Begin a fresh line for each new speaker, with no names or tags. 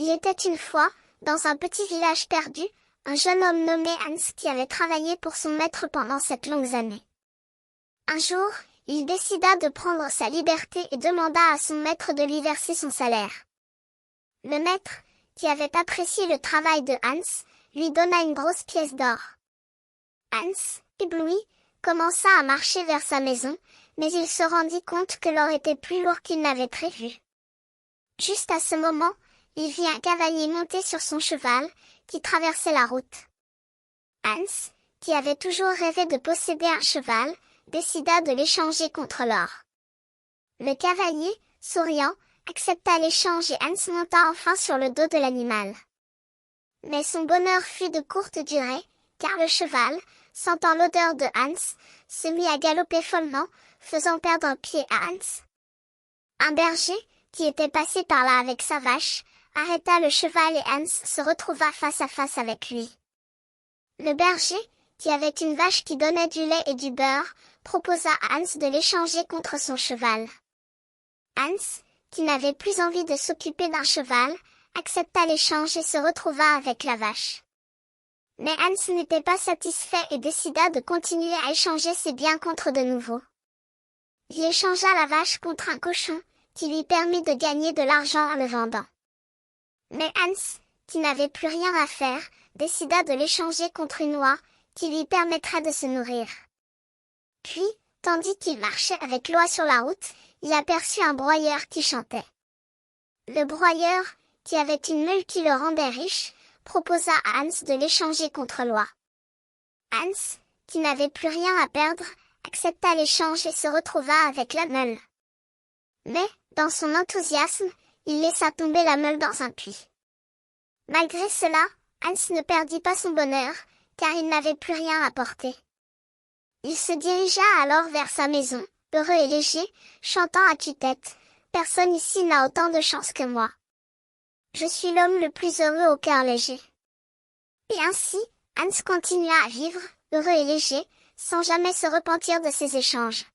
Il était une fois, dans un petit village perdu, un jeune homme nommé Hans qui avait travaillé pour son maître pendant 7 longues années. Un jour, il décida de prendre sa liberté et demanda à son maître de lui verser son salaire. Le maître, qui avait apprécié le travail de Hans, lui donna une grosse pièce d'or. Hans, ébloui, commença à marcher vers sa maison, mais il se rendit compte que l'or était plus lourd qu'il n'avait prévu. Juste à ce moment, il vit un cavalier monter sur son cheval, qui traversait la route. Hans, qui avait toujours rêvé de posséder un cheval, décida de l'échanger contre l'or. Le cavalier, souriant, accepta l'échange et Hans monta enfin sur le dos de l'animal. Mais son bonheur fut de courte durée, car le cheval, sentant l'odeur de Hans, se mit à galoper follement, faisant perdre un pied à Hans. Un berger, qui était passé par là avec sa vache, arrêta le cheval et Hans se retrouva face à face avec lui. Le berger, qui avait une vache qui donnait du lait et du beurre, proposa à Hans de l'échanger contre son cheval. Hans, qui n'avait plus envie de s'occuper d'un cheval, accepta l'échange et se retrouva avec la vache. Mais Hans n'était pas satisfait et décida de continuer à échanger ses biens contre de nouveaux. Il échangea la vache contre un cochon, qui lui permit de gagner de l'argent en le vendant. Mais Hans, qui n'avait plus rien à faire, décida de l'échanger contre une oie, qui lui permettrait de se nourrir. Puis, tandis qu'il marchait avec l'oie sur la route, il aperçut un broyeur qui chantait. Le broyeur, qui avait une meule qui le rendait riche, proposa à Hans de l'échanger contre l'oie. Hans, qui n'avait plus rien à perdre, accepta l'échange et se retrouva avec la meule. Mais, dans son enthousiasme, il laissa tomber la meule dans un puits. Malgré cela, Hans ne perdit pas son bonheur, car il n'avait plus rien à porter. Il se dirigea alors vers sa maison, heureux et léger, chantant à tue-tête. « Personne ici n'a autant de chance que moi. Je suis l'homme le plus heureux au cœur léger. » Et ainsi, Hans continua à vivre, heureux et léger, sans jamais se repentir de ses échanges.